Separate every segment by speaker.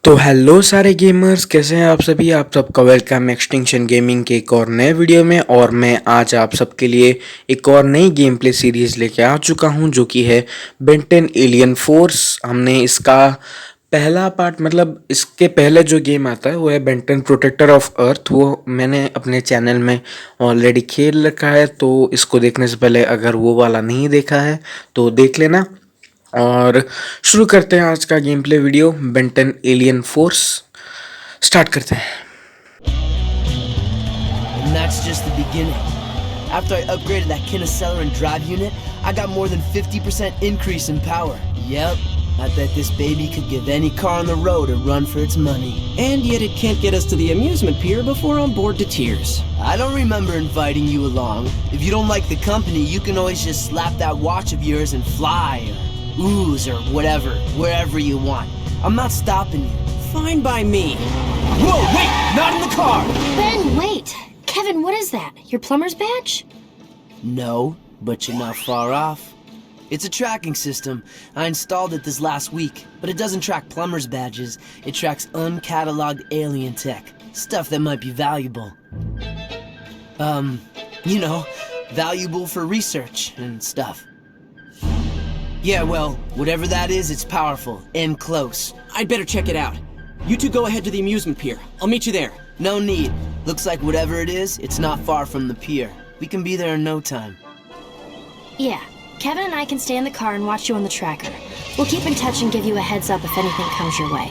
Speaker 1: तो हेलो सारे गेमर्स, कैसे हैं आप सभी। आप सबका वेलकम एक्सटिंक्शन गेमिंग के एक और नए वीडियो में। और मैं आज आप सबके लिए एक और नई गेम प्ले सीरीज़ लेके आ चुका हूं, जो कि है बेन 10 एलियन फोर्स। हमने इसका पहला पार्ट, मतलब इसके पहले जो गेम आता है वो है बेन 10 प्रोटेक्टर ऑफ अर्थ। वो मैंने अपने चैनल में ऑलरेडी खेल रखा है, तो इसको देखने से पहले अगर वो वाला नहीं देखा है तो देख लेना। और शुरू करते हैं आज का game play video Ben 10 alien force. Start करते हैं।
Speaker 2: And that's just the beginning. After I upgraded that Kinocelerin drive unit, I got more than 50% increase in power. Yep, I bet this baby could give any car on the road a run for its money.
Speaker 3: And yet it can't get us to the amusement pier before I'm bored to tears.
Speaker 2: I don't remember inviting you along. If you don't like the company, you can always just slap that watch of yours and fly, or ooze, or whatever, wherever you want. I'm not stopping you.
Speaker 3: Fine by me.
Speaker 2: Whoa, wait! Not in the car!
Speaker 4: Ben, wait! Kevin, what is that? Your plumber's badge?
Speaker 2: No, but you're not far off. It's a tracking system. I installed it this last week, but it doesn't track plumber's badges. It tracks uncatalogued alien tech. Stuff that might be valuable. You know, valuable for research and stuff. Yeah, well, whatever that is, it's powerful and close.
Speaker 3: I'd better check it out. You two go ahead to the amusement pier. I'll meet you there.
Speaker 2: No need. Looks like whatever it is, it's not far from the pier. We can be there in no time.
Speaker 4: Yeah. Kevin and I can stay in the car and watch you on the tracker. We'll keep in touch and give you a heads up if anything comes your way.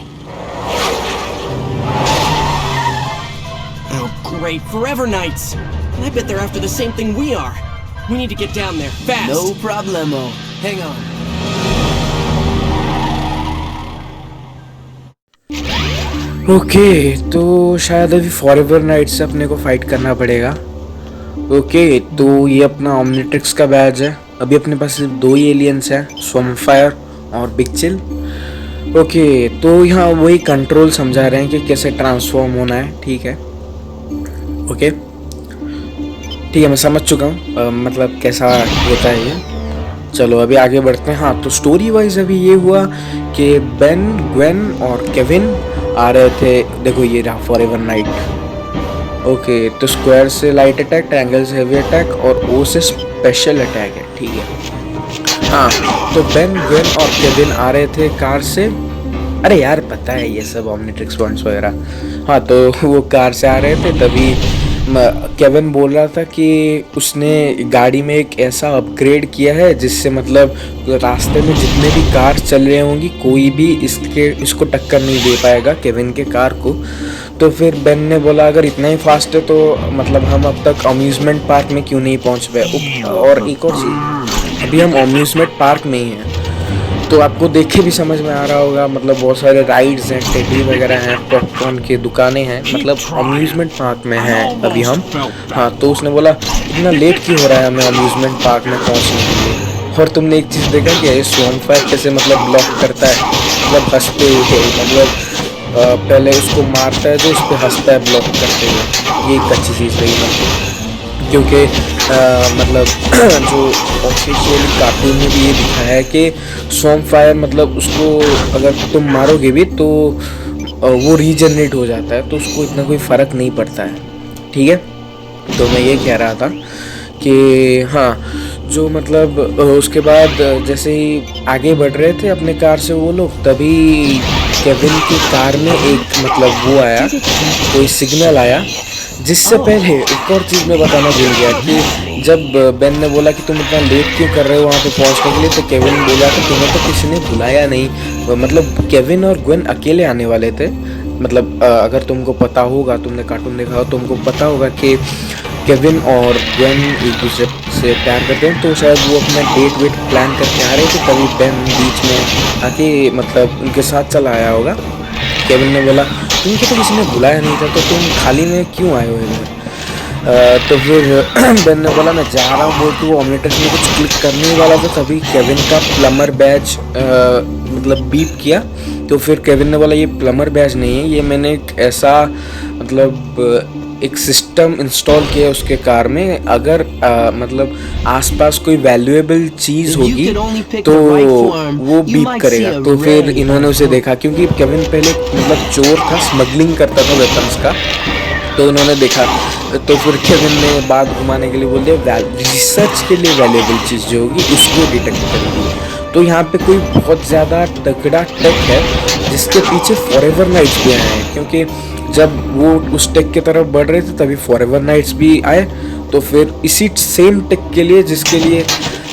Speaker 3: Oh, great. Forever Nights. I bet they're after the same thing we are. We need to get down there, fast.
Speaker 2: No problemo. Hang on.
Speaker 1: Okay, तो शायद अभी forever night से अपने को fight करना पड़ेगा। Okay, तो ये अपना ओमनिट्रिक्स का बैज है। अभी अपने पास सिर्फ दो ही एलियंस हैं, स्वॉर्मफायर और बिग चिल। ओके, तो यहाँ वही कंट्रोल समझा रहे हैं कि कैसे ट्रांसफॉर्म होना है। ठीक है, ओके ठीक है, मैं समझ चुका हूँ मतलब कैसा होता है ये। चलो अभी आगे बढ़ते हैं। हाँ, तो स्टोरी वाइज अभी ये हुआ कि बेन, ग्वेन और केविन आ रहे थे। देखो ये रहा फॉरएवर नाइट। ओके, तो स्क्वायर से लाइट अटैक, ट्रायंगल से हेवी अटैक और ओ से स्पेशल अटैक है। ठीक है, हाँ, तो बेन, ग्वेन और केविन आ रहे थे कार से। अरे यार पता है ये सब ओमनिट्रिक्स पॉइंट्स वगैरह। हाँ, तो वो कार से आ रहे थे, तभी केविन बोल रहा था कि उसने गाड़ी में एक ऐसा अपग्रेड किया है जिससे मतलब रास्ते में जितने भी कार चल रहे होंगी कोई भी इसको टक्कर नहीं दे पाएगा, केविन के कार को। तो फिर बेन ने बोला अगर इतना ही फास्ट है तो मतलब हम अब तक अम्यूज़मेंट पार्क में क्यों नहीं पहुंच गए। और एक और चीज़, अभी हम अम्यूज़मेंट पार्क में ही हैं, तो आपको देख के भी समझ में आ रहा होगा, मतलब बहुत सारे राइड्स हैं, टेडी वगैरह हैं, पॉपकॉर्न की दुकानें हैं, मतलब अम्यूज़मेंट पार्क में हैं अभी हम। हाँ, तो उसने बोला इतना लेट क्यों हो रहा है हमें अम्यूज़मेंट पार्क में पहुँचने के लिए। और तुमने एक चीज़ देखा कि ये स्वॉर्मफायर कैसे मतलब ब्लॉक करता है, मतलब हंसते हुए, मतलब पहले उसको मारता है जो उस पर हंसता है ब्लॉक करते हुए। ये एक अच्छी चीज़ रही मतलब, क्योंकि मतलब जो ऑफिशियल कार्टून में भी ये दिखाया है कि स्वॉर्मफायर मतलब उसको अगर तुम मारोगे भी तो वो रीजनरेट हो जाता है, तो उसको इतना कोई फ़र्क नहीं पड़ता है। ठीक है, तो मैं ये कह रहा था कि हाँ, जो मतलब उसके बाद जैसे ही आगे बढ़ रहे थे अपने कार से वो लोग, तभी केविन की कार में एक मतलब वो आया, कोई सिग्नल आया। जिससे पहले एक और चीज़ मैं बताना भूल गया कि जब बेन ने बोला कि तुम इतना लेट क्यों कर रहे हो वहाँ पे पहुँचने के लिए, तो केविन बोला कि तुम्हें तो किसी ने बुलाया नहीं। मतलब केविन और ग्वेन अकेले आने वाले थे। मतलब अगर तुमको पता होगा, तुमने कार्टून देखा हो, तुमको पता होगा कि केविन और ग्वेन एक दूसरे से प्यार करते हैं, तो शायद वो अपना डेट वेट प्लान करके आ रहे थे, तभी बेन बीच में आके मतलब उनके साथ चला आया होगा। केविन ने बोला तुमको तो किसी ने बुलाया नहीं था, तो तुम खाली में क्यों आए हो इधर। तो फिर बेन ने बोला मैं जा रहा हूँ बोल के वो ओमनिट्रिक्स में कुछ क्लिक करने वाला था, तभी केविन का प्लमर बैज मतलब बीप किया। तो फिर केविन ने बोला ये प्लमर बैज नहीं है, ये मैंने एक ऐसा मतलब एक सिस्टम इंस्टॉल किया है उसके कार में, अगर मतलब आसपास कोई वैल्यूएबल चीज़ होगी तो वो बीप करेगा। तो फिर इन्होंने उसे देखा, क्योंकि केविन पहले मतलब चोर था, स्मगलिंग करता था वेपन्स का, तो इन्होंने देखा। तो फिर केविन ने बात घुमाने के लिए बोल दिया रिसर्च के लिए वैल्यूएबल चीज़ जो होगी उसको डिटेक्ट करेगी। तो यहाँ पे कोई बहुत ज़्यादा तगड़ा टेक है जिसके पीछे फॉरएवर नाइट्स भी आए हैं, क्योंकि जब वो उस टेक की तरफ बढ़ रहे थे तभी फॉरएवर नाइट्स भी आए। तो फिर इसी सेम टेक के लिए जिसके लिए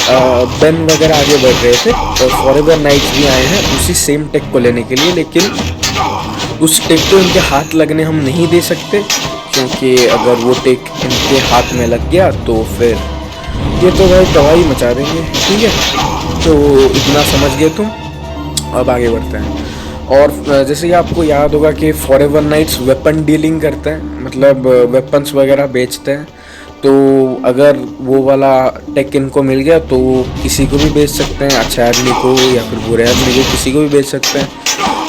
Speaker 1: बेन वगैरह आगे बढ़ रहे थे, तो फॉरएवर नाइट्स भी आए हैं उसी सेम टेक को लेने के लिए। लेकिन उस टेक को इनके हाथ लगने हम नहीं दे सकते, क्योंकि अगर वो टेक इनके हाथ में लग गया तो फिर ये तो भाई तबाही मचा देंगे। ठीक है, तो इतना समझ गए तुम, अब आगे बढ़ते हैं। और जैसे कि आपको याद होगा कि फॉरएवर नाइट्स वेपन डीलिंग करते हैं, मतलब वेपन्स वगैरह बेचते हैं। तो अगर वो वाला टेक इनको मिल गया तो किसी को भी बेच सकते हैं, अच्छे आदमी को या फिर बुरे आदमी को, किसी को भी बेच सकते हैं।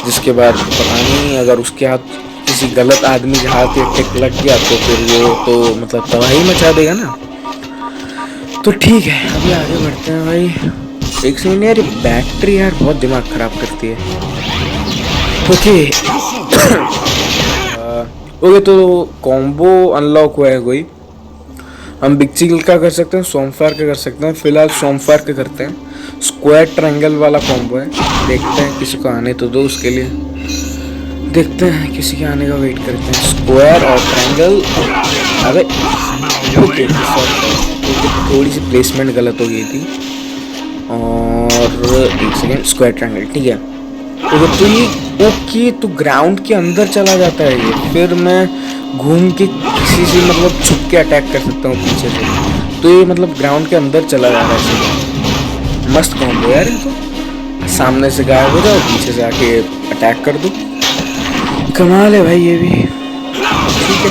Speaker 1: जिसके बाद पता नहीं अगर उसके हाथ किसी गलत आदमी के हाथ ये टेक लग गया तो फिर वो तो मतलब तबाही मचा देगा ना। तो ठीक है, अभी आगे बढ़ते हैं भाई। एक सेकंड यार, बैटरी यार बहुत दिमाग ख़राब करती है। ओके ओके, तो कॉम्बो अनलॉक हुआ है कोई। हम बिग चिल का कर सकते हैं, सोमफायर का कर सकते हैं। फिलहाल सोमफायर का करते हैं। स्क्वायर ट्रायंगल वाला कॉम्बो है, देखते हैं किसी को आने तो दो, उसके लिए देखते हैं किसी के आने का वेट करते हैं। स्क्वायर और ट्रायंगल, अरे ओके थोड़ी सी प्लेसमेंट गलत हो गई थी। और एक सेकेंड, स्क्वायर ट्रायंगल ठीक है। तो ये ओके, तो ग्राउंड के अंदर चला जाता है ये, फिर मैं घूम के किसी से मतलब छुप के अटैक कर सकता हूँ पीछे से। तो ये मतलब ग्राउंड के अंदर चला जा रहा है। मस्त कॉम्बो यार, तो सामने से गायब हो जाओ, पीछे से आके अटैक कर दो। कमाल है भाई ये भी। ठीक है,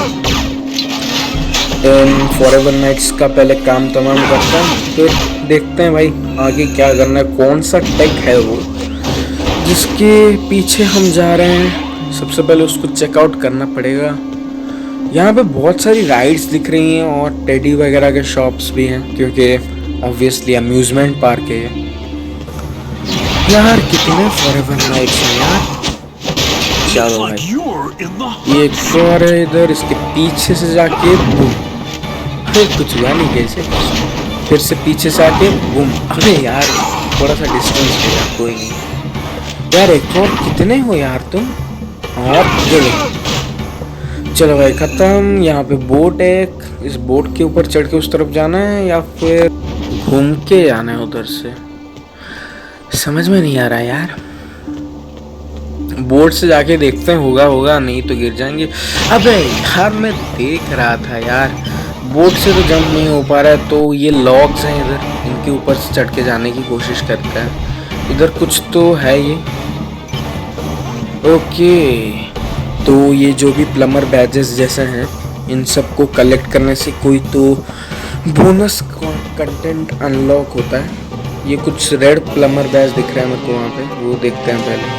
Speaker 1: फॉरएवर नाइट्स का पहले काम तमाम करता हूँ, फिर देखते हैं भाई आगे क्या करना है, कौन सा टेक है वो जिसके पीछे हम जा रहे हैं। सबसे पहले उसको चेकआउट करना पड़ेगा। यहाँ पे बहुत सारी राइड्स दिख रही हैं और टेडी वगैरह के शॉप्स भी हैं, क्योंकि ऑब्वियसली अम्यूजमेंट पार्क है यार। कितने फॉरएवर नाइट्स हैं यार। चलो भाई, ये एक और है इधर, इसके पीछे से जाके बूम, कुछ हुआ नहीं कैसे, फिर से पीछे से आके बूम। अरे यार थोड़ा सा डिस्टेंस है यार, कोई नहीं यार। एक और कितने हो यार तुम। और चलो भाई खत्म। यहाँ पे बोट है, इस बोट के ऊपर चढ़ के उस तरफ जाना है या फिर घूम के जाना है उधर से, समझ में नहीं आ रहा यार। बोट से जाके देखते हैं, होगा नहीं तो गिर जाएंगे। अबे यार मैं देख रहा था यार, बोट से तो जंप नहीं हो पा रहा है, तो ये लॉग्स हैं इधर, इनके ऊपर से चढ़ के जाने की कोशिश करता है। इधर कुछ तो है ये। ओके, तो ये जो भी प्लम्बर बैजेस जैसे हैं, इन सबको कलेक्ट करने से कोई तो बोनस कंटेंट अनलॉक होता है। ये कुछ रेड प्लम्बर बैज दिख रहा है मेरे को वहाँ पे, वो देखते हैं पहले।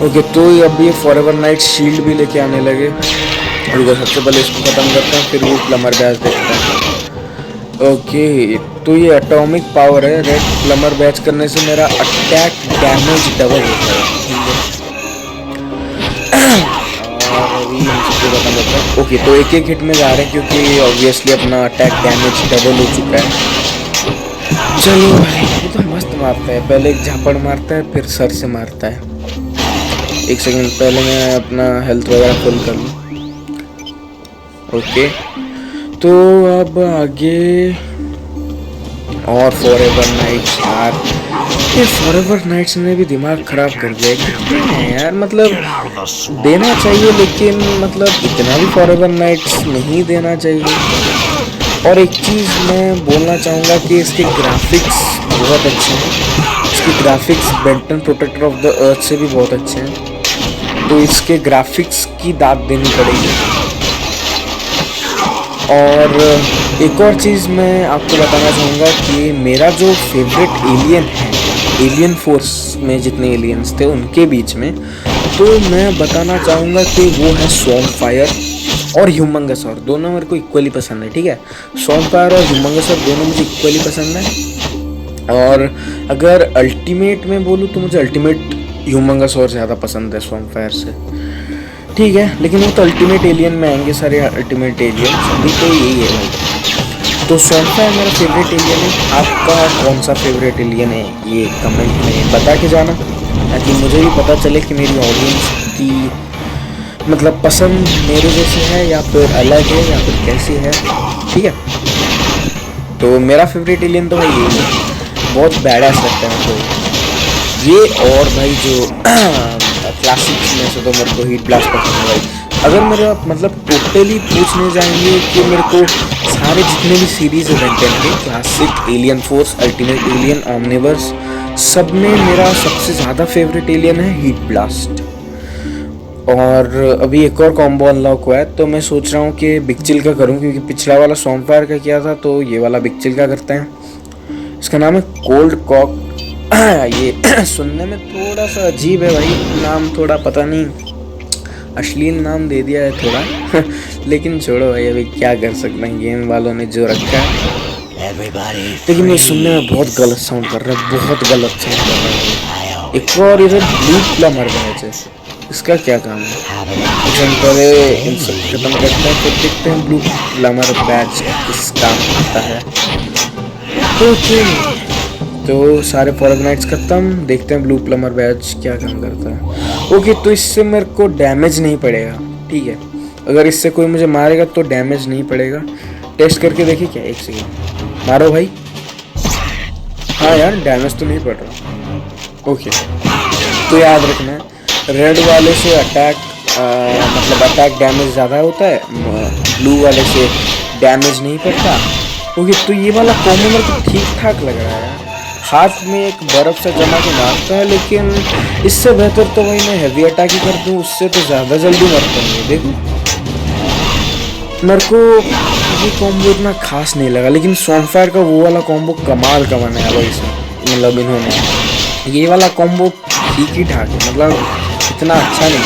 Speaker 1: ओके, तो अब ये फॉरएवर नाइट शील्ड भी लेके आने लगे। रुको, सबसे पहले इसको खत्म करते हैं, फिर वो प्लम्बर बैज देखते हैं। ओके, तो ये एटॉमिक पावर है। रेड प्लम्बर बैच करने से मेरा अटैक डैमेज डबल होता है। और अभी हम सबको खत्म करते हैं। ओके, तो एक एक हिट में जा रहे हैं, क्योंकि ऑब्वियसली अपना अटैक डैमेज डबल हो चुका है। चलो भाई, ये तो मस्त मारता है। पहले एक झापड़ मारता है, फिर सर से मारता है। एक सेकंड, पहले मैं अपना हेल्थ वगैरह फुल कर लूँ। ओके, तो अब आगे और फॉरएवर नाइट्स यार, ये फॉरएवर नाइट्स ने भी दिमाग खराब कर दिया। कितने हैं यार, मतलब देना चाहिए लेकिन मतलब इतना भी फॉरएवर नाइट्स नहीं देना चाहिए। और एक चीज़ मैं बोलना चाहूँगा कि इसके ग्राफिक्स बहुत अच्छे हैं। इसके graphics Ben Ten protector of the earth से भी बहुत अच्छे हैं, तो इसके ग्राफिक्स की दाद देनी पड़ेगी। और एक और चीज़ मैं आपको बताना चाहूँगा कि मेरा जो फेवरेट एलियन है, एलियन फोर्स में जितने एलियंस थे उनके बीच में, तो मैं बताना चाहूँगा कि वो है स्वॉर्मफायर। और ह्यूमंगसौर, दोनों मेरे को इक्वली पसंद है, ठीक है। स्वॉर्मफायर और ह्यूमंगसौर दोनों मुझे इक्वली पसंद है। और अगर अल्टीमेट में बोलूँ तो मुझे अल्टीमेट ह्यूमंगसौर ज़्यादा पसंद है स्वॉर्मफायर से, ठीक है। लेकिन वो तो अल्टीमेट एलियन में आएंगे सारे अल्टीमेट एलियन, अभी तो यही है भाई। तो स्वॉर्मफायर मेरा फेवरेट एलियन है। आपका कौन सा फेवरेट एलियन है ये कमेंट में बता के जाना, ताकि मुझे भी पता चले कि मेरी ऑडियंस की मतलब पसंद मेरे जैसे है या फिर अलग है या फिर कैसी है, ठीक है। तो मेरा फेवरेट एलियन तो भाई यही है, बहुत बैडास लगता है मुझको ये। और भाई जो क्लासिक्स में से तो मेरे को हीट ब्लास्ट पसंद है भाई। अगर मेरा मतलब टोटली पूछने जाएंगे कि मेरे को सारे जितने भी सीरीज इवेंट हैं, classic, alien force, ultimate alien, Omniverse, सब में मेरा सबसे ज़्यादा फेवरेट एलियन है हीट ब्लास्ट। और अभी एक और कॉम्बो अनलॉक हुआ है, तो मैं सोच रहा हूँ कि बिग चिल का करूँ, क्योंकि पिछला वाला स्वॉर्मफायर का किया था, तो ये वाला बिग चिल का करते हैं। इसका नाम है कोल्ड कॉक। ये सुनने में थोड़ा सा अजीब है भाई, नाम थोड़ा पता नहीं अश्लील नाम दे दिया है थोड़ा लेकिन छोड़ो भाई, अभी क्या कर सकते हैं, गेम वालों ने जो रखा है। लेकिन ये सुनने में बहुत गलत साउंड कर रहा है, बहुत गलत साउंड कर रहा है। एक और इधर ब्लू प्लमर है, इसका क्या काम है? पहले इनसे खत्म करते हैं, फिर देखते हैं ब्लू प्लमर बैच किस काम आता है। ओके, तो सारे फॉरगनाइट्स खत्म, देखते हैं ब्लू प्लमर बैच क्या काम करता है। ओके, तो इससे मेरे को डैमेज नहीं पड़ेगा, ठीक है। अगर इससे कोई मुझे मारेगा तो डैमेज नहीं पड़ेगा। टेस्ट करके देखिए क्या, एक सेकेंड, मारो भाई। हाँ यार, डैमेज तो नहीं पड़ रहा। ओके, तो याद रखना रेड वाले से अटैक मतलब अटैक डैमेज ज़्यादा होता है, ब्लू वाले से डैमेज नहीं पड़ता। ओके, तो ये वाला कॉम्बो मेरे को ठीक ठाक लग रहा है। हाथ में एक बर्फ से जमा के मारता है, लेकिन इससे बेहतर तो वही मैं हैवी अटैक ही कर दूँ, उससे तो ज़्यादा जल्दी मरता हूँ। देखो, मेरे को ये कॉम्बो इतना खास नहीं लगा, लेकिन स्वॉर्मफायर का वो वाला कॉम्बो कमाल का बनाया भाई इसमें, मतलब इन्होंने। ये वाला कॉम्बो ठीक ही ठाक है, मतलब इतना अच्छा नहीं,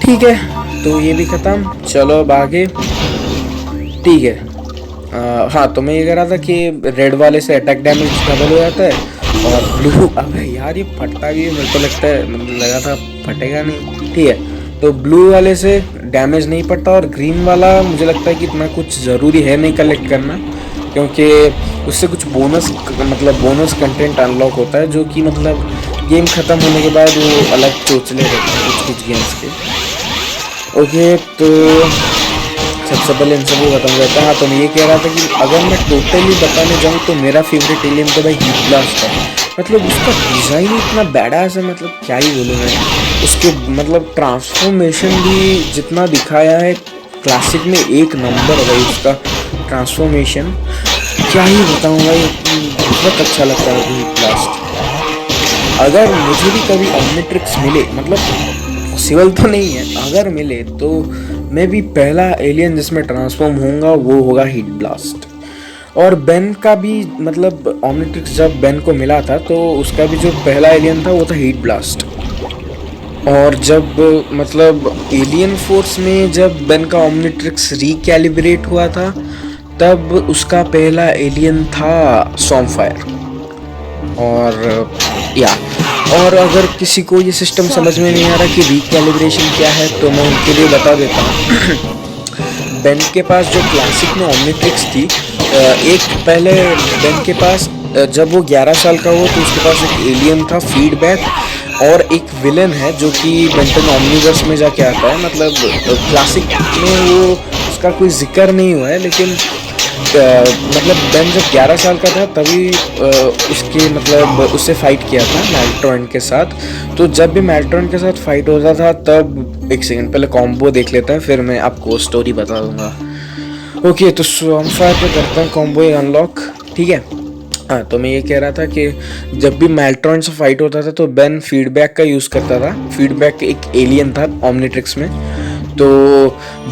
Speaker 1: ठीक है। तो ये भी ख़त्म, चलो अब आगे, ठीक है। हाँ, तो मैं ये कह रहा था कि रेड वाले से अटैक डैमेज डबल हो जाता है, और ब्लू, अबे यार ये फटता भी है, मेरे को लगता है, मतलब लगा था फटेगा नहीं, ठीक है। तो ब्लू वाले से डैमेज नहीं पड़ता, और ग्रीन वाला मुझे लगता है कि इतना कुछ ज़रूरी है नहीं कलेक्ट करना, क्योंकि उससे कुछ बोनस मतलब बोनस कंटेंट अनलॉक होता है, जो कि मतलब गेम ख़त्म होने के बाद वो अलग चोचले रहते हैं कुछ गेम्स के। ओके, तो सबसे पहले इन सभी खत्म करता है। हाँ, तो मैं ये कह रहा था कि अगर मैं टोटली बताने जाऊँ तो मेरा फेवरेट एलियन तो भाई हीट ब्लास्ट है। मतलब उसका डिज़ाइन ही इतना बैडास है, मतलब क्या ही बोलूँ मैं। उसके मतलब ट्रांसफॉर्मेशन भी जितना दिखाया है क्लासिक में, एक नंबर है भाई उसका ट्रांसफॉर्मेशन, क्या ही बताऊँ भाई, बहुत अच्छा लगता है हीट ब्लास्ट। अगर मुझे भी कभी ओमनिट्रिक्स मिले, मतलब पॉसिबल तो नहीं है, अगर मिले तो मैं भी पहला एलियन जिसमें ट्रांसफॉर्म होऊंगा वो होगा हीट ब्लास्ट। और बेन का भी, मतलब ओमनिट्रिक्स जब बेन को मिला था तो उसका भी जो पहला एलियन था वो था हीट ब्लास्ट। और जब मतलब एलियन फोर्स में जब बेन का ओमनिट्रिक्स रिकैलिब्रेट हुआ था, तब उसका पहला एलियन था स्वॉर्मफायर। और अगर किसी को ये सिस्टम समझ में नहीं आ रहा कि रिकैलिब्रेशन क्या है, तो मैं उनके लिए बता देता हूँ। बेन के पास जो क्लासिक में ओमनिट्रिक्स थी, एक पहले बेन के पास जब वो 11 साल का हुआ तो उसके पास एक एलियन था फीडबैक, और एक विलन है जो कि बेंटन ओमनिवर्स में जाके आता है। मतलब क्लासिक में वो उसका कोई जिक्र नहीं हुआ है, लेकिन मतलब बेन जब 11 साल का था तभी उसके मतलब उससे फाइट किया था मैल्ट्रॉन के साथ। तो जब भी मैल्ट्रॉन के साथ फाइट होता था तब, एक सेकंड पहले कॉम्बो देख लेता है, फिर मैं आपको स्टोरी बता दूंगा। ओके, तो स्वॉर्मफायर पे करता हूँ कॉम्बो अनलॉक, ठीक है। हाँ, तो मैं ये कह रहा था कि जब भी मैल्ट्रॉन से फाइट होता था तो बेन फीडबैक का यूज़ करता था। फीडबैक एक एलियन था ओमनिट्रिक्स में, तो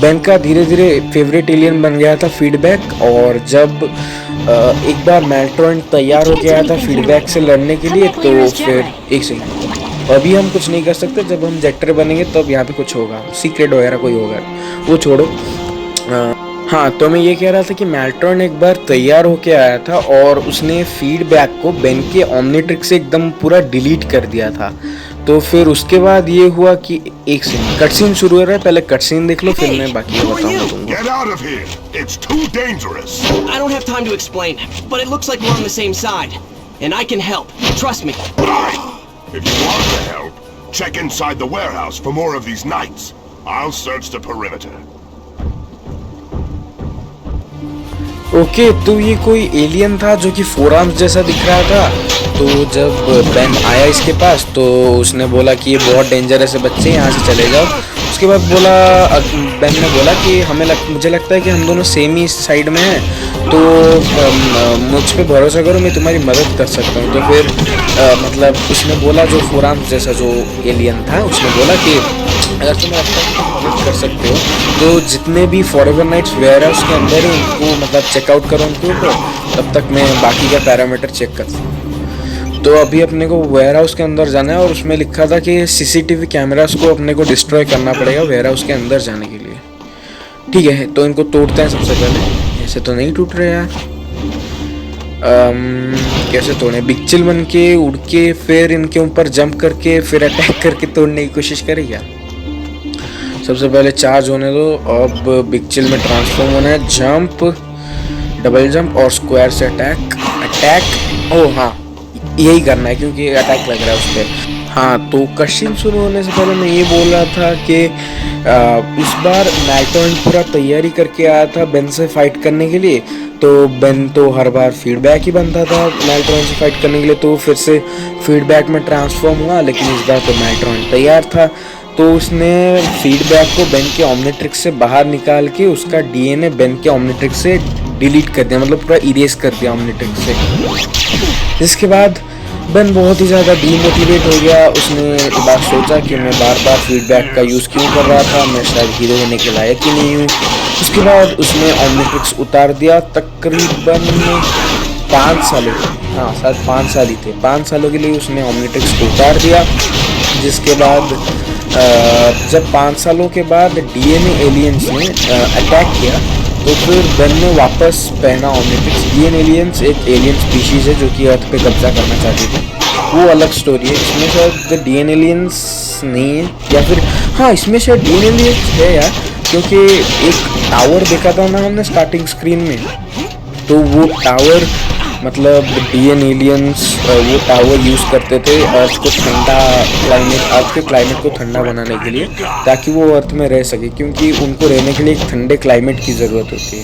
Speaker 1: बेन का धीरे धीरे फेवरेट एलियन बन गया था फीडबैक। और जब एक बार मैल्ट्रॉन तैयार हो गया था फीडबैक से लड़ने के लिए, तो फिर एक सेकंड, अभी हम कुछ नहीं कर सकते, जब हम जेक्टर बनेंगे तब यहाँ पे कुछ होगा, सीक्रेट वगैरह कोई होगा, वो छोड़ो। हाँ, तो मैं ये कह रहा था कि मेल्ट्रॉन एक बार तैयार होके आया था और उसने फीडबैक को बेन के ओमनिट्रिक्स से एकदम पूरा डिलीट कर दिया था। तो फिर उसके बाद ये हुआ कि एक सीन कटसीन शुरू हो रहा है, पहले कटसीन देख लो, फिर मैं बाकी का बताऊंगा तुमको।
Speaker 5: Get out of here! It's too dangerous!
Speaker 3: I don't have time to explain, but it looks like we're on the same side. And I can help. Trust me.
Speaker 5: Right! If you want to help, check inside the warehouse for more of these knights. I'll search the perimeter.
Speaker 1: Okay, तो ये कोई alien था जो कि 4 arms जैसा दिख रहा था। तो जब बेन आया इसके पास तो उसने बोला कि ये बहुत डेंजरस है बच्चे, यहाँ से चले जाओ। उसके बाद बेन ने बोला कि मुझे लगता है कि हम दोनों सेम ही साइड में हैं, तो मुझ पे भरोसा करो, मैं तुम्हारी मदद कर सकता हूँ। तो फिर मतलब उसने बोला, जो 4 आर्म्स जैसा जो एलियन था, उसने बोला कि अगर तुम्हें लगता है कि तुम मदद कर सकते हो तो जितने भी फॉरएवर नाइट्स वेयर हाउस के अंदर है उनको मतलब चेकआउट करो उनके ऊपर, तब तक मैं बाकी का पैरामीटर चेक करता हूँ। तो अभी अपने को वेयर हाउस के अंदर जाना है और उसमें लिखा था कि सीसीटीवी कैमरास को अपने को डिस्ट्रॉय करना पड़ेगा वेयर हाउस के अंदर जाने के लिए। ठीक है, तो इनको तोड़ते हैं सबसे पहले। ऐसे तो नहीं टूट रहे यार, कैसे तोड़े? बिग चिल बन के उड़ के फिर इनके ऊपर जंप करके फिर अटैक करके तोड़ने की कोशिश करेगा। सबसे पहले चार्ज होने दो। अब बिग चिल में ट्रांसफॉर्म होना है, जंप, डबल जंप और स्क्वायर से अटैक। ओह हाँ, यही करना है क्योंकि अटैक लग रहा है उस पर। हाँ, तो कशिन शुरू होने से पहले मैं ये बोल रहा था कि इस बार मेल्ट्रॉन पूरा तैयारी करके आया था बेन से फाइट करने के लिए। तो बेन तो हर बार फीडबैक ही बनता था मेल्ट्रॉन से फाइट करने के लिए, तो फिर से फीडबैक में ट्रांसफॉर्म हुआ, लेकिन इस बार तो मेल्ट्रॉन तैयार था। तो उसने फीडबैक को बेन के ओमनिट्रिक्स से बाहर निकाल के उसका डीएनए बेन के ओमनिट्रिक्स से डिलीट कर दिया, मतलब पूरा इरेज कर दिया ओमनिट्रिक्स से। जिसके बाद बेन बहुत ही ज़्यादा डीमोटिवेट हो गया। उसने ये बात सोचा कि मैं बार बार फीडबैक का यूज़ क्यों कर रहा था, मैं शायद हीरो होने के लायक ही नहीं हूँ। उसके बाद उसने ओमनिट्रिक्स उतार दिया। तकरीबन 5 सालों, हाँ शायद 5 साल ही थे, 5 सालों के लिए उसने ओमनिट्रिक्स को उतार दिया। जिसके बाद जब 5 सालों के बाद डीएनए एलियंस ने अटैक किया तो फिर बेन ने वापस पहना ओमनिट्रिक्स। डीएनए एलियंस एक एलियन स्पीशीज़ है जो कि अर्थ पे कब्जा करना चाहती थी, वो अलग स्टोरी है। इसमें शायद डीएनए एलियंस नहीं है, या फिर हाँ इसमें शायद डीएनए एलियंस है यार, क्योंकि एक टावर देखा था ना हमने स्टार्टिंग स्क्रीन में, तो वो टावर मतलब डीएनए एलियंस वो टावर यूज़ करते थे अर्थ को ठंडा अर्थ के क्लाइमेट को ठंडा बनाने के लिए, ताकि वो अर्थ में रह सके, क्योंकि उनको रहने के लिए एक ठंडे क्लाइमेट की ज़रूरत होती है।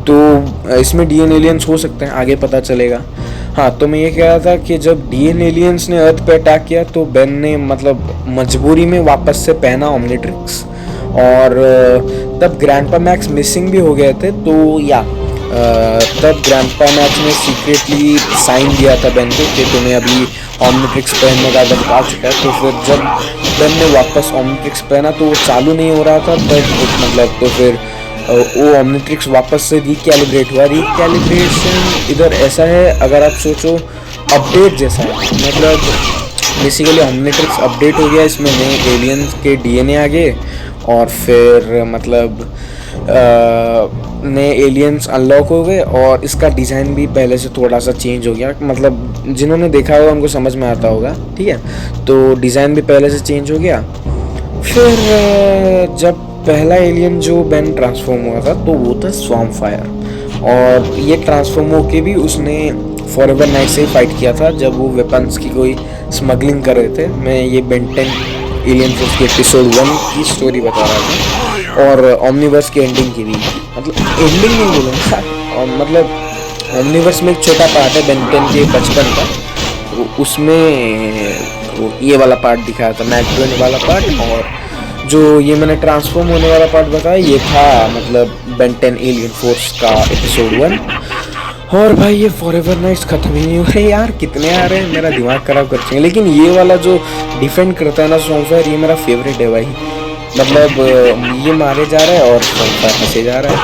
Speaker 1: तो इसमें डीएनए एलियंस हो सकते हैं, आगे पता चलेगा। हाँ, तो मैं ये कह रहा था कि जब डीएनए एलियंस ने अर्थ पे अटैक किया तो बेन ने मतलब मजबूरी में वापस से पहना ओमनिट्रिक्स, और तब ग्रैंडपा मैक्स मिसिंग भी हो गए थे। तो या तब ग्रैंडपा मैक्स ने सीक्रेटली साइन दिया था बेन को कि तुम्हें अभी ओमनिट्रिक्स पहनने का वक्त आ चुका है। तो फिर जब बेन ने वापस ओमनिट्रिक्स पहना तो वो चालू नहीं हो रहा था, तब मतलब तो फिर वो ओमनिट्रिक्स वापस से रिकैलिब्रेट हुआ। रिकैलिब्रेशन इधर ऐसा है, अगर आप सोचो अपडेट जैसा है, मतलब बेसिकली ओमनिट्रिक्स अपडेट हो गया, इसमें नए एलियंस के डीएनए आ गए और फिर मतलब नए एलियंस अनलॉक हो गए, और इसका डिज़ाइन भी पहले से थोड़ा सा चेंज हो गया। मतलब जिन्होंने देखा होगा उनको समझ में आता होगा, ठीक है। तो डिज़ाइन भी पहले से चेंज हो गया। फिर जब पहला एलियन जो बेन ट्रांसफॉर्म हुआ था तो वो था स्वॉर्म फायर, और ये ट्रांसफॉर्म होके भी उसने फॉरएवर नाइट से फाइट किया था जब वो वेपन्स की कोई स्मगलिंग कर रहे थे। मैं ये बेन 10 एलियन फोर्स के एपिसोड 1 की स्टोरी बता रहा था, और ओमनिवर्स की एंडिंग की भी, मतलब एंडिंग नहीं बोलूँगा, और मतलब ओमनिवर्स में एक छोटा पार्ट है बेन 10 के बचपन का, उसमें वो ये वाला पार्ट दिखाया था, मैकड्वेन वाला पार्ट, और जो ये मैंने ट्रांसफॉर्म होने वाला पार्ट बताया ये था मतलब बेन 10 एलियन फोर्स का एपिसोड 1। और भाई ये फॉरएवर नाइट्स खत्म ही नहीं हो रहे यार, कितने आ रहे हैं, मेरा दिमाग खराब कर देंगे। लेकिन ये वाला जो डिफेंड करता है ना स्वॉर्म फायर, ये मेरा फेवरेट है भाई। मतलब ये मारे जा रहा है और स्वॉर्म फायर फंसे जा रहा है,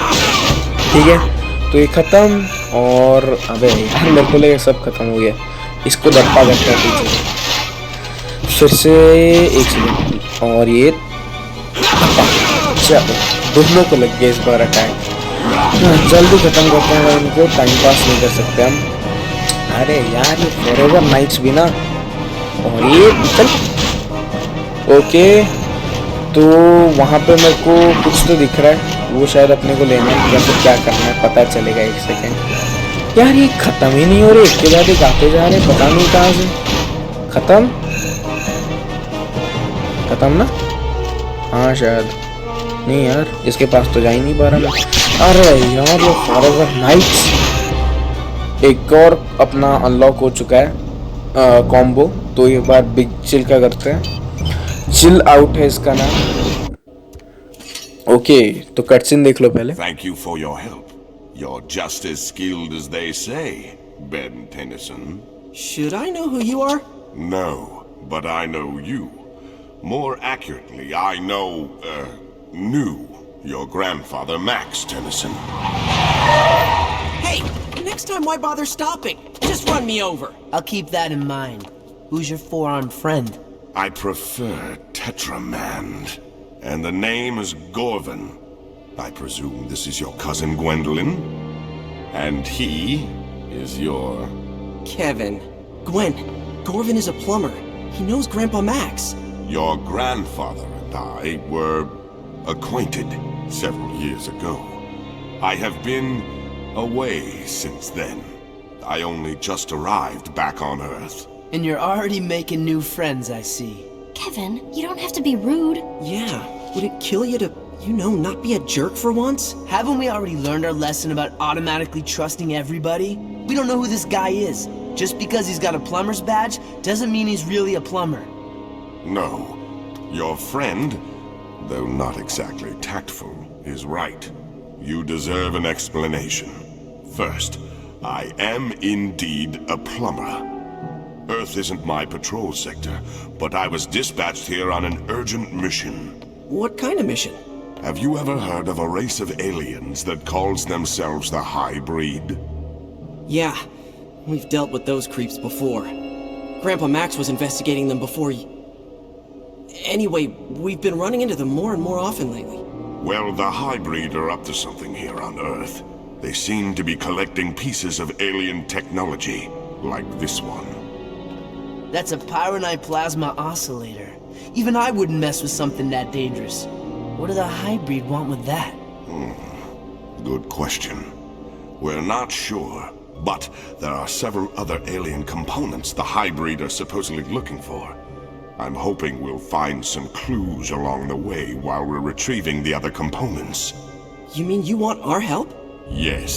Speaker 1: ठीक है। तो ये ख़त्म, और अबे यार मेरे को लगा सब खत्म हो गया, इसको धप्पा करता पीछे। फिर से एक सेकंड और ये चलो दोनों को लग गया इस बार अटैक। जल्दी खत्म करते हैं इनको, टाइम पास नहीं कर सकते हम। अरे यार ये फॉरएवर नाइट्स भी ना, और ये चल ओके। तो वहाँ पे मेरे को कुछ तो दिख रहा है, वो शायद अपने को लेना है या फिर क्या करना है पता चलेगा। एक सेकेंड यार ये खत्म ही नहीं हो रहे, एक के बाद एक आते जा रहे, पता नहीं कहाँ से खत्म ना। हाँ शायद नहीं यार, इसके पास तो जा ही नहीं पा रहा मैं। अरे यार ये फॉरएवर नाइट्स एक और अपना अनलॉक हो चुका है कॉम्बो। तो ये बार बिग चिल का करते हैं, चिल आउट है इसका नाम। ओके तो कटसीन देख लो पहले।
Speaker 5: Thank you for your help. You're just as skilled as they say, Ben Tennyson.
Speaker 3: Should I know who you are?
Speaker 5: No, but I know you. More accurately, I knew your grandfather, Max Tennyson.
Speaker 3: Hey, next time why bother stopping? Just run me over.
Speaker 2: I'll keep that in mind. Who's your four-armed friend?
Speaker 5: I prefer Tetramand, and the name is Gorvin. I presume this is your cousin Gwendolyn? And he is your...
Speaker 3: Kevin. Gwen, Gorvin is a plumber. He knows Grandpa Max.
Speaker 5: Your grandfather and I were acquainted several years ago. I have been away since then. I only just arrived back on Earth.
Speaker 2: And you're already making new friends, I see.
Speaker 4: Kevin, you don't have to be rude.
Speaker 3: Yeah, would it kill you to, not be a jerk for once?
Speaker 2: Haven't we already learned our lesson about automatically trusting everybody? We don't know who this guy is. Just because he's got a plumber's badge doesn't mean he's really a plumber.
Speaker 5: No. Your friend, though not exactly tactful, is right. You deserve an explanation. First, I am indeed a plumber. Earth isn't my patrol sector, but I was dispatched here on an urgent mission.
Speaker 3: What kind of mission?
Speaker 5: Have you ever heard of a race of aliens that calls themselves the High Breed?
Speaker 3: Yeah, we've dealt with those creeps before. Grandpa Max was investigating them before Anyway, we've been running into them more and more often lately.
Speaker 5: Well, the High Breed are up to something here on Earth. They seem to be collecting pieces of alien technology, like this one.
Speaker 2: That's a Pyronite plasma oscillator. Even I wouldn't mess with something that dangerous. What do the hybrid want with that?
Speaker 5: Good question. We're not sure, but there are several other alien components the hybrid are supposedly looking for. I'm hoping we'll find some clues along the way while we're retrieving the other components.
Speaker 3: You mean you want our help?
Speaker 5: Yes.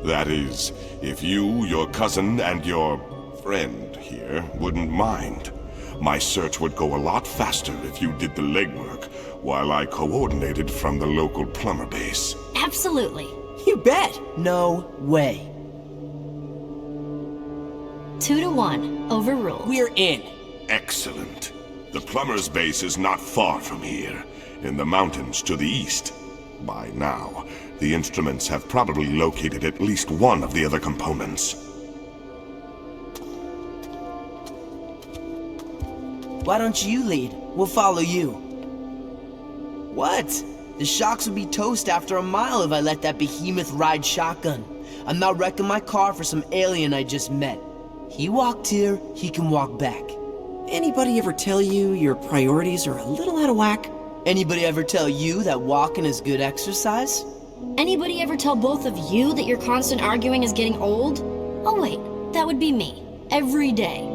Speaker 5: That is, if you, your cousin, and your friend here wouldn't mind. My search would go a lot faster if you did the legwork, while I coordinated from the local plumber base.
Speaker 4: Absolutely.
Speaker 3: You bet!
Speaker 2: No way.
Speaker 4: 2-1. Overruled.
Speaker 3: We're in.
Speaker 5: Excellent. The plumber's base is not far from here, in the mountains to the east. By now, the instruments have probably located at least one of the other components.
Speaker 2: Why don't you lead? We'll follow you. What? The shocks would be toast after a mile if I let that behemoth ride shotgun. I'm not wrecking my car for some alien I just met. He walked here, he can walk back.
Speaker 3: Anybody ever tell you your priorities are a little out of whack?
Speaker 2: Anybody ever tell you that walking is good exercise?
Speaker 4: Anybody ever tell both of you that your constant arguing is getting old? Oh wait, that would be me. Every day.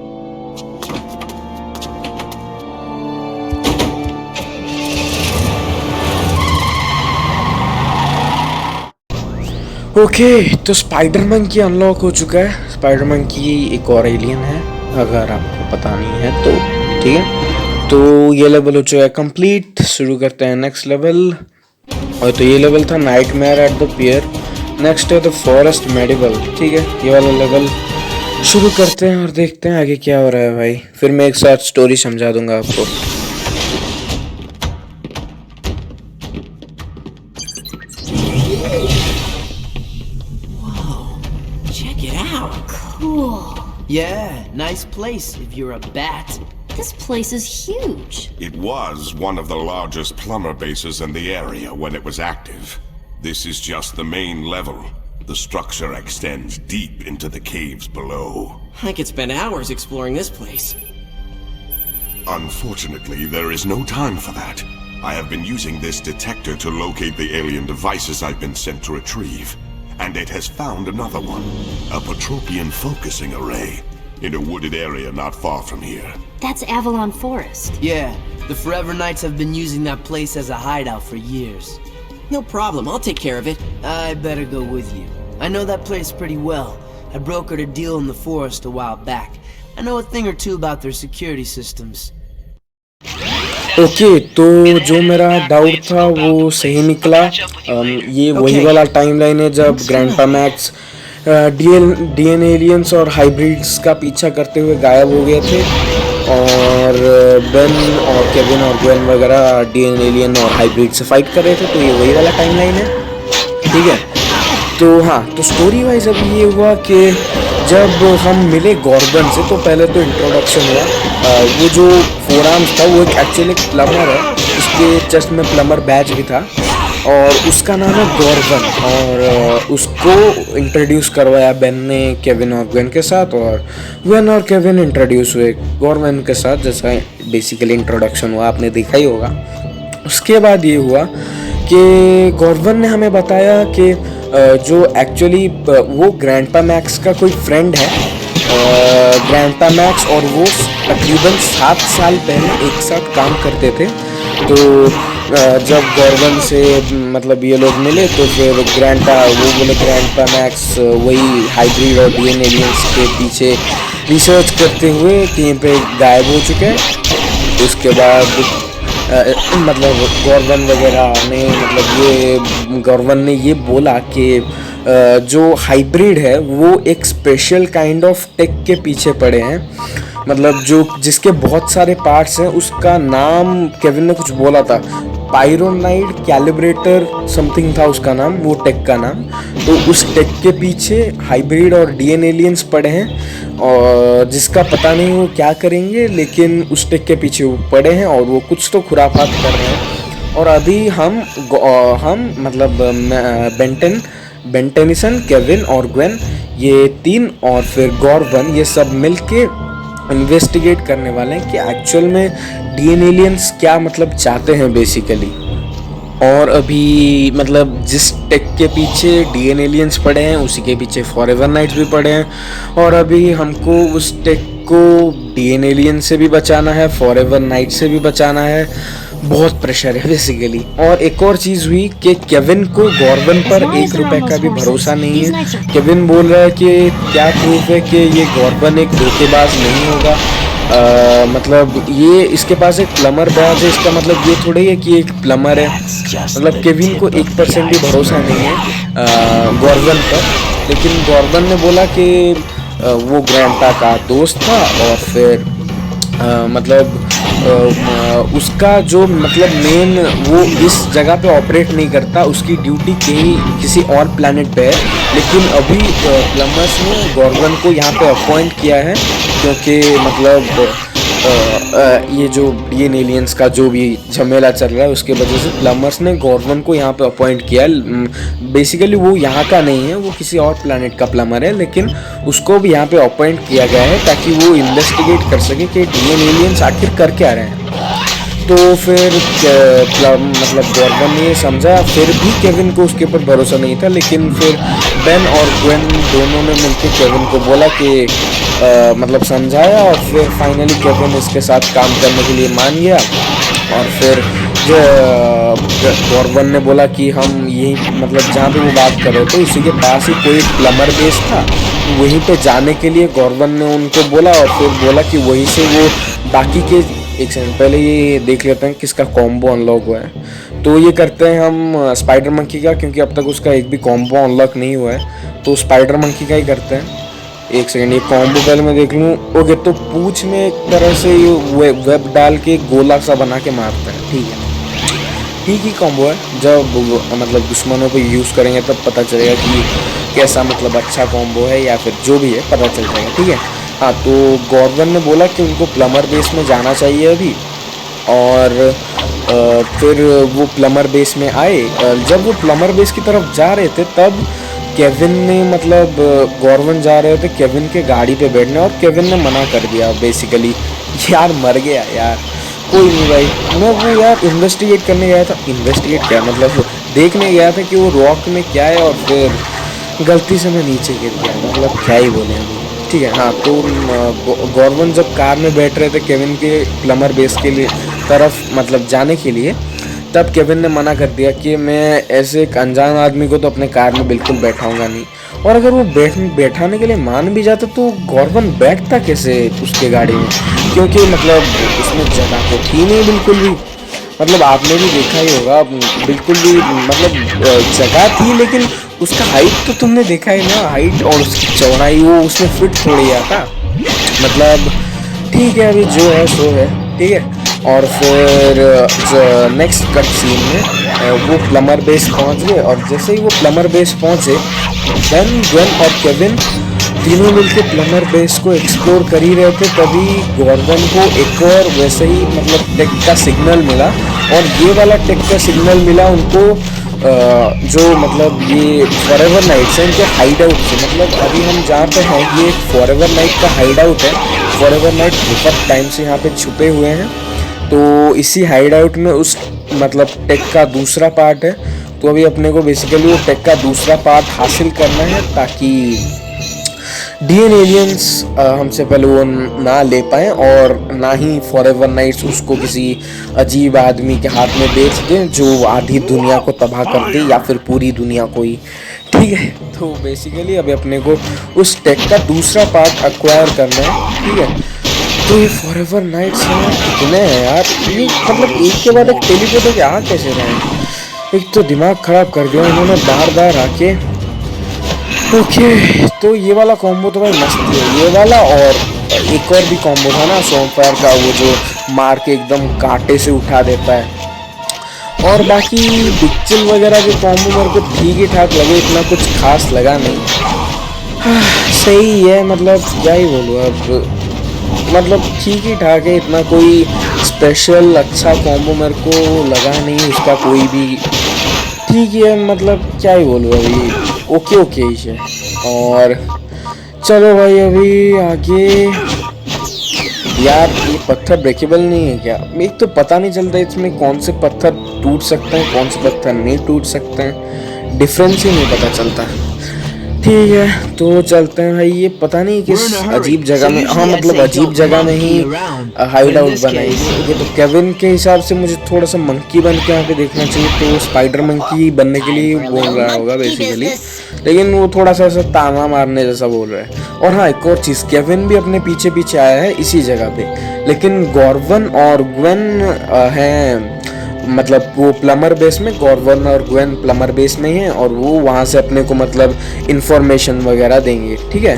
Speaker 1: Okay तो Spiderman की unlock हो चुका है। Spiderman की एक और alien है, अगर आपको पता नहीं है तो ठीक है। तो ये लेवल हो चुका है कंप्लीट। शुरू करते हैं नेक्स्ट लेवल। और तो ये लेवल था nightmare at the pier. Next है द फॉरेस्ट मेडिवल। ठीक है, ये वाला लेवल शुरू करते हैं और देखते हैं आगे क्या हो रहा है भाई। फिर मैं एक साथ स्टोरी समझा दूंगा आपको।
Speaker 3: Check it out.
Speaker 4: Cool.
Speaker 2: Yeah, nice place if you're a bat.
Speaker 4: This place is huge.
Speaker 5: It was one of the largest plumber bases in the area when it was active. This is just the main level. The structure extends deep into the caves below.
Speaker 3: I could spend hours exploring this place.
Speaker 5: Unfortunately, there is no time for that. I have been using this detector to locate the alien devices I've been sent to retrieve. And it has found another one. A Patropian focusing array. In a wooded area not far from here.
Speaker 4: That's Avalon Forest.
Speaker 2: Yeah, the Forever Knights have been using that place as a hideout for years.
Speaker 3: No problem, I'll take care of it.
Speaker 2: I better go with you. I know that place pretty well. I brokered a deal in the forest a while back. I know a thing or two about their security systems.
Speaker 1: Okay, तो जो मेरा doubt था वो सही निकला। ये वही वाला टाइमलाइन है जब ग्रैंडपा मैक्स डीएन एलियंस और हाइब्रिड्स का पीछा करते हुए गायब हो गए थे, और बेन और केविन और ग्वेन वगैरह डीएन एलियन और हाइब्रिड से फाइट कर रहे थे। तो ये वही वाला टाइमलाइन है, ठीक है। तो हाँ, तो स्टोरी वाइज अभी ये हुआ कि जब हम मिले गॉर्बन से तो पहले तो इंट्रोडक्शन हुआ। वो जो फोरआर्म्स था वो एक एक्चुअली प्लम्बर है, उसके चेस्ट में प्लम्बर बैच भी था और उसका नाम है गॉर्बन, और उसको इंट्रोड्यूस करवाया बेन ने केविन और ग्वेन के साथ, और ग्वेन और केविन इंट्रोड्यूस हुए गॉर्बन के साथ, जैसा बेसिकली इंट्रोडक्शन हुआ आपने देखा ही होगा। उसके बाद ये हुआ कि गॉर्बन ने हमें बताया कि जो एक्चुअली वो ग्रैंडपा मैक्स का कोई फ्रेंड है। ग्रैंडपा मैक्स और वो तकरीबन 7 साल पहले एक साथ काम करते थे। तो जब गॉर्बन से मतलब ये लोग मिले तो फिर वो बोले ग्रैंडपा मैक्स वही हाइब्रिड और डीएन एलियंस के पीछे रिसर्च करते हुए कहीं पे गायब हो चुके हैं। उसके बाद मतलब गॉर्बन वगैरह ने गॉर्बन ने ये बोला कि जो हाइब्रिड है वो एक स्पेशल काइंड ऑफ टेक के पीछे पड़े हैं, मतलब जो जिसके बहुत सारे पार्ट्स हैं। उसका नाम केविन ने कुछ बोला था, पायरोनाइड कैलिब्रेटर समथिंग था उसका नाम, वो टेक का नाम। तो उस टेक के पीछे हाइब्रिड और डीएन एलियंस पड़े हैं, और जिसका पता नहीं वो क्या करेंगे, लेकिन उस टेक के पीछे वो पड़े हैं और वो कुछ तो खुराफात कर रहे हैं। और अभी हम मतलब बेंटेनिसन, केविन और ग्वेन, ये तीन और फिर गॉर्बन, ये सब मिलके इन्वेस्टिगेट करने वाले हैं कि एक्चुअल में डीएन एलियंस क्या मतलब चाहते हैं बेसिकली। और अभी मतलब जिस टेक के पीछे डीएन एलियंस पड़े हैं उसी के पीछे फॉरएवर नाइट्स भी पड़े हैं, और अभी हमको उस टेक को डीएन एलियन से भी बचाना है, फॉरएवर नाइट से भी बचाना है। बहुत प्रेशर है बेसिकली। और एक और चीज़ हुई कि केविन को गॉर्बन पर ₹1 का भी भरोसा नहीं है। केविन बोल रहा है कि क्या प्रूफ है कि ये गॉर्बन एक धोखेबाज नहीं होगा। मतलब ये इसके पास एक प्लम्बर बैच है, इसका मतलब ये थोड़ी है कि एक प्लम्बर है। मतलब केविन को 1% भी भरोसा नहीं है गॉर्बन पर। लेकिन गॉर्बन ने बोला कि वो ग्रैंडपा का दोस्त था, और फिर उसका जो मतलब मेन वो इस जगह पे ऑपरेट नहीं करता, उसकी ड्यूटी किसी और प्लैनेट पे है। लेकिन अभी प्लम्बर्स ने गॉर्बन को यहाँ पे अपॉइंट किया है, क्योंकि मतलब ये जो डीएन एलियंस का जो भी झमेला चल रहा है उसके वजह से प्लम्बर्स ने गॉर्बन को यहाँ पे अपॉइंट किया है। बेसिकली वो यहाँ का नहीं है, वो किसी और प्लैनेट का प्लम्बर है, लेकिन उसको भी यहाँ पे अपॉइंट किया गया है ताकि वो इन्वेस्टिगेट कर सके कि डीएन एलियंस आखिर कर क्या रहे हैं। तो फिर मतलब गॉर्बन ने ये समझा, फिर भी केविन को उसके ऊपर भरोसा नहीं था। लेकिन फिर बेन और ग्वेन दोनों ने मिलकर केविन को बोला कि मतलब समझाया, और फिर फाइनली केविन इसके साथ काम करने के लिए मान गया। और फिर गॉर्बन ने बोला कि हम यही मतलब जहाँ पे वो बात कर रहे थे उसी के पास ही कोई प्लम्बर बेस था, वहीं पे जाने के लिए गॉर्बन ने उनको बोला। और फिर बोला कि वहीं से वो बाकी के एक सेकंड पहले ये देख लेते हैं किसका कॉम्बो अनलॉक हुआ है। तो ये करते हैं हम स्पाइडर मंकी का, क्योंकि अब तक उसका एक भी कॉम्बो अनलॉक नहीं हुआ है, तो स्पाइडर मंकी का ही करते हैं। एक सेकंड, ये कॉम्बो पहले मैं देख लूँ। ओके, तो पूंछ में एक तरह से ये वेब डाल के गोला सा बना के मारता है। ठीक है, ठीक ही कॉम्बो है। जब मतलब दुश्मनों को यूज़ करेंगे तब पता चलेगा कि कैसा मतलब अच्छा कॉम्बो है या फिर जो भी है पता चल जाएगा। ठीक है, हाँ, तो गॉर्डन ने बोला कि उनको प्लमर बेस में जाना चाहिए अभी, और फिर वो प्लमर बेस में आए। जब वो प्लमर बेस की तरफ जा रहे थे तब केविन ने मतलब गॉर्डन जा रहे थे केविन के गाड़ी पे बैठने, और केविन ने मना कर दिया बेसिकली। यार मर गया यार, कोई नहीं भाई, मैं वो यार इन्वेस्टिगेट करने गया था, इन्वेस्टिगेट क्या मतलब देखने गया था कि वो रॉक में क्या है, और फिर गलती से मैं नीचे गिर गया, मतलब क्या ही बोले अभी। ठीक है, हाँ, तो गॉर्डन जब कार में बैठ रहे थे केविन के प्लमर बेस के लिए तरफ मतलब जाने के लिए, तब केविन ने मना कर दिया कि मैं ऐसे एक अनजान आदमी को तो अपने कार में बिल्कुल बैठाऊंगा नहीं। और अगर वो बैठाने के लिए मान भी जाता तो गॉर्डन बैठता कैसे उसके गाड़ी में, क्योंकि मतलब उसमें जगह तो थी नहीं बिल्कुल भी। मतलब आपने भी देखा ही होगा, बिल्कुल भी मतलब जगह थी, लेकिन उसका हाइट तो तुमने देखा ही ना, हाइट और उसकी चौड़ाई वो उसमें फिट थोड़ी आता। मतलब ठीक है, अभी जो है सो है, ठीक है। और फिर नेक्स्ट कट सीन में वो प्लमर बेस पहुंच गए, और जैसे ही वो प्लमर बेस पहुंचे, गन और केविन तीनों मिलके प्लमर बेस को एक्सप्लोर कर ही रहे थे, तभी गॉर्डन को एक और वैसे ही मतलब टेक का सिग्नल मिला, और ये वाला टेक का सिग्नल मिला उनको जो मतलब ये फॉरएवर नाइट्स है इनके हाइड आउट से। मतलब अभी हम जहाँ पे हैं ये फॉरएवर नाइट का हाइड आउट है, फॉरएवर नाइट बहुत टाइम से यहाँ पे छुपे हुए हैं, तो इसी हाइड आउट में उस मतलब टेक का दूसरा पार्ट है। तो अभी अपने को बेसिकली वो टेक का दूसरा पार्ट हासिल करना है, ताकि डीएन एलियंस हमसे पहले वो ना ले पाएँ, और ना ही फॉरएवर नाइट्स उसको किसी अजीब आदमी के हाथ में बेच दें जो आधी दुनिया को तबाह कर दे, या फिर पूरी दुनिया को ही। ठीक है, तो बेसिकली अभी अपने को उस टेक का दूसरा पार्ट एक्वायर करना है। ठीक है, तो ये फॉरएवर नाइट्स हैं कितने हैं यार, ये मतलब एक के बाद एक टेलीपोर्ट होके आ कैसे रहे हैं। एक तो दिमाग खराब कर दिया इन्होंने बार बार आके। ओके, तो ये वाला कॉम्बो तो भाई मस्त है, ये वाला, और एक और भी कॉम्बो था ना स्वॉर्मफायर का, वो जो मार के एकदम कांटे से उठा देता है। और बाकी बिगचिल वगैरह के कॉम्बो मेरे को ठीक ही ठाक लगे, इतना कुछ खास लगा नहीं। सही है, मतलब क्या ही बोलूँ अब, मतलब ठीक ही ठाक है, इतना कोई स्पेशल अच्छा कॉम्बो मेरे को लगा नहीं उसका कोई भी। ठीक है, मतलब क्या ही बोलूँ अभी, ओके ओके ही है। और चलो भाई अभी आगे। यार ये पत्थर ब्रेकेबल नहीं है क्या? एक तो पता नहीं चलता इसमें कौन से पत्थर टूट सकते हैं कौन से पत्थर नहीं टूट सकते हैं, डिफरेंस ही नहीं पता चलता। ठीक है, तो चलते हैं भाई। ये पता नहीं किस अजीब जगह में, हाँ मतलब अजीब जगह में ही हाइड आउट बनाई है। तो केविन के हिसाब से मुझे थोड़ा सा मंकी बन के यहाँ पे देखना चाहिए, तो स्पाइडर मंकी बनने के लिए बोल रहा होगा बेसिकली, लेकिन वो थोड़ा सा ऐसा ताना मारने जैसा बोल रहा है। और हाँ, एक और चीज़, केविन भी अपने पीछे पीछे आया है इसी जगह पे, लेकिन गॉर्डन और ग्वेन हैं मतलब वो प्लमर बेस में, गॉर्डन और ग्वेन प्लमर बेस में हैं, और वो वहाँ से अपने को मतलब इन्फॉर्मेशन वगैरह देंगे। ठीक है,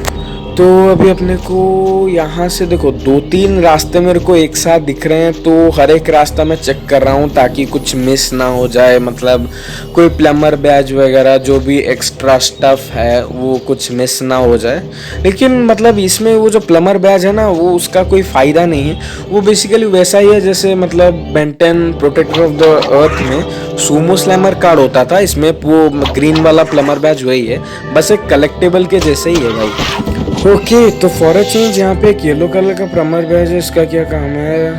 Speaker 1: तो अभी अपने को यहाँ से देखो 2-3 रास्ते मेरे को एक साथ दिख रहे हैं, तो हर एक रास्ता मैं चेक कर रहा हूँ ताकि कुछ मिस ना हो जाए, मतलब कोई प्लमर बैज वगैरह जो भी एक्स्ट्रा स्टफ है वो कुछ मिस ना हो जाए। लेकिन मतलब इसमें वो जो प्लमर बैज है ना, वो उसका कोई फ़ायदा नहीं है, वो बेसिकली वैसा ही है जैसे मतलब Ben Ten protector of the earth में सूमो स्लैमर कार्ड होता था, इसमें वो ग्रीन वाला प्लमर बैज वही है, बस एक कलेक्टेबल के जैसे ही है भाई। ओके, तो फॉर अ चेंज यहाँ पे एक येलो कलर का प्लमर बैज है, इसका क्या काम है?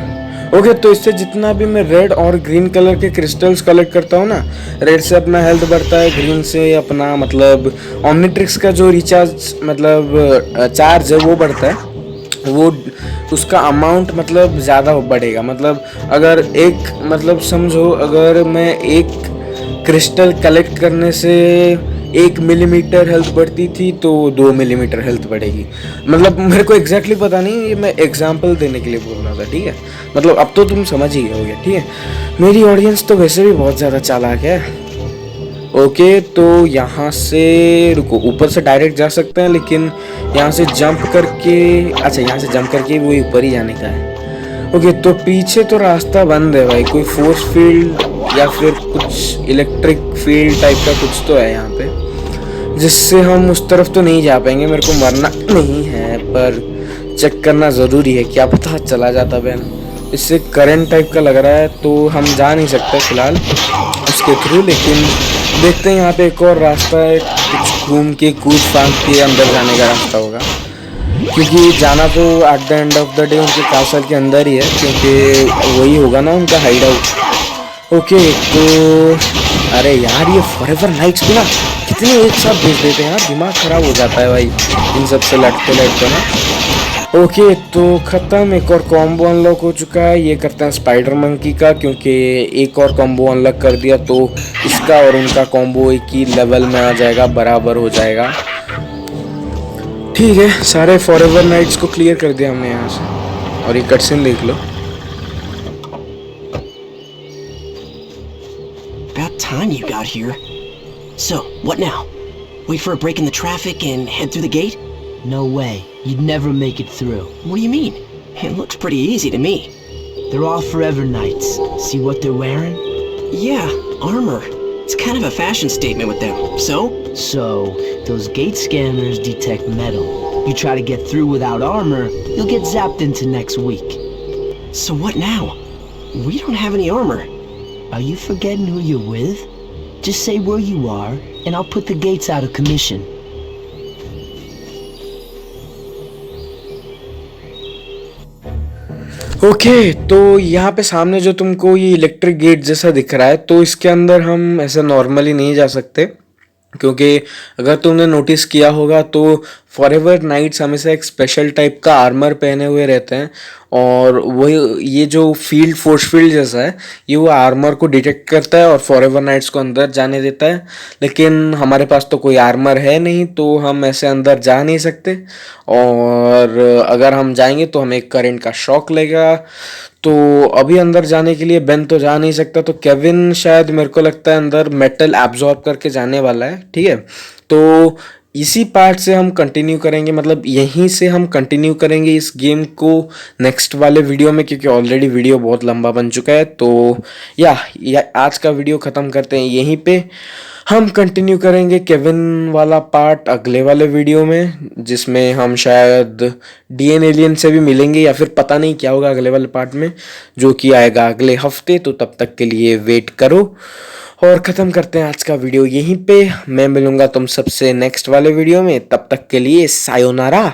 Speaker 1: ओके, तो इससे जितना भी मैं रेड और ग्रीन कलर के क्रिस्टल्स कलेक्ट करता हूँ ना, रेड से अपना हेल्थ बढ़ता है, ग्रीन से अपना मतलब ऑमनिट्रिक्स का जो रिचार्ज मतलब चार्ज है वो बढ़ता है, वो उसका अमाउंट मतलब ज़्यादा बढ़ेगा। मतलब अगर एक मतलब समझो अगर मैं एक क्रिस्टल कलेक्ट करने से 1 मिलीमीटर हेल्थ बढ़ती थी तो 2 मिलीमीटर हेल्थ बढ़ेगी। मतलब मेरे को एग्जैक्टली पता नहीं, ये मैं एग्जांपल देने के लिए बोल रहा था। ठीक है, मतलब अब तो तुम समझ ही गए। ठीक है, मेरी ऑडियंस तो वैसे भी बहुत ज़्यादा चालाक है। ओके, तो यहाँ से रुको, ऊपर से डायरेक्ट जा सकते हैं, लेकिन यहाँ से जंप करके, अच्छा यहाँ से जंप करके वही ऊपर ही जाने का है। ओके, तो पीछे तो रास्ता बंद है भाई, कोई फोर्स फील्ड या फिर कुछ इलेक्ट्रिक फील्ड टाइप का कुछ तो है यहाँ पे, जिससे हम उस तरफ तो नहीं जा पाएंगे। मेरे को मरना नहीं है, पर चेक करना ज़रूरी है, क्या पता चला जाता बैन। इससे करंट टाइप का लग रहा है तो हम जा नहीं सकते फ़िलहाल उसके थ्रू, लेकिन देखते हैं यहाँ पे एक और रास्ता है, कुछ घूम के कूद फांद के अंदर जाने का रास्ता होगा, क्योंकि जाना तो at the end of the day उनके कासल के अंदर ही है, क्योंकि वही होगा ना उनका हाइड आउट। ओके तो अरे यार ये फॉरएवर नाइट्स भी ना कितने एक साथ भेज देते हैं यार, दिमाग ख़राब हो जाता है भाई इन सब से लड़ते लड़ते ना। ओके तो ख़त्म, एक और कॉम्बो अनलॉक हो चुका है। ये करते हैं स्पाइडर मंकी का, क्योंकि एक और कॉम्बो अनलॉक कर दिया तो इसका और उनका कॉम्बो एक ही लेवल में आ जाएगा, बराबर हो जाएगा। ठीक है, सारे फॉरएवर नाइट्स को क्लियर कर दिया हमने यहाँ से, और ये कटसीन देख लो।
Speaker 3: About time you got here. So, what now? Wait for a break in the traffic and head through the gate?
Speaker 2: No way. You'd never make it through.
Speaker 3: What do you mean? It looks pretty easy to me.
Speaker 2: They're all Forever Knights. See what they're wearing?
Speaker 3: Yeah, armor. It's kind of a fashion statement with them.
Speaker 2: So, those gate scanners detect metal. You try to get through without armor, you'll get zapped into next week.
Speaker 3: So what now? We don't have any armor.
Speaker 2: Are you forgetting who you're with? Just say where you are, and I'll put the gates out of commission.
Speaker 1: Okay तो यहाँ पे सामने जो तुमको ये electric gate जैसा दिख रहा है, तो इसके अंदर हम ऐसे नॉर्मली नहीं जा सकते, क्योंकि अगर तुमने नोटिस किया होगा तो फॉरएवर नाइट्स हमेशा एक स्पेशल टाइप का आर्मर पहने हुए रहते हैं, और वही ये जो फील्ड फोर्स फील्ड जैसा है ये वो आर्मर को डिटेक्ट करता है और फॉरएवर नाइट्स को अंदर जाने देता है। लेकिन हमारे पास तो कोई आर्मर है नहीं, तो हम ऐसे अंदर जा नहीं सकते, और अगर हम जाएंगे तो हमें करंट का शॉक लगेगा। तो अभी अंदर जाने के लिए बेन तो जा नहीं सकता, तो केविन शायद मेरे को लगता है अंदर मेटल एब्जॉर्ब करके जाने वाला है। ठीक है, तो इसी पार्ट से हम कंटिन्यू करेंगे, मतलब यहीं से हम कंटिन्यू करेंगे इस गेम को नेक्स्ट वाले वीडियो में, क्योंकि ऑलरेडी वीडियो बहुत लंबा बन चुका है। तो या आज का वीडियो ख़त्म करते हैं यहीं पे। हम कंटिन्यू करेंगे केविन वाला पार्ट अगले वाले वीडियो में, जिसमें हम शायद डीएन एलियन से भी मिलेंगे, या फिर पता नहीं क्या होगा अगले वाले पार्ट में, जो कि आएगा अगले हफ्ते। तो तब तक के लिए वेट करो, और ख़त्म करते हैं आज का वीडियो यहीं पे। मैं मिलूँगा तुम सबसे नेक्स्ट वाले वीडियो में, तब तक के लिए सायोनारा।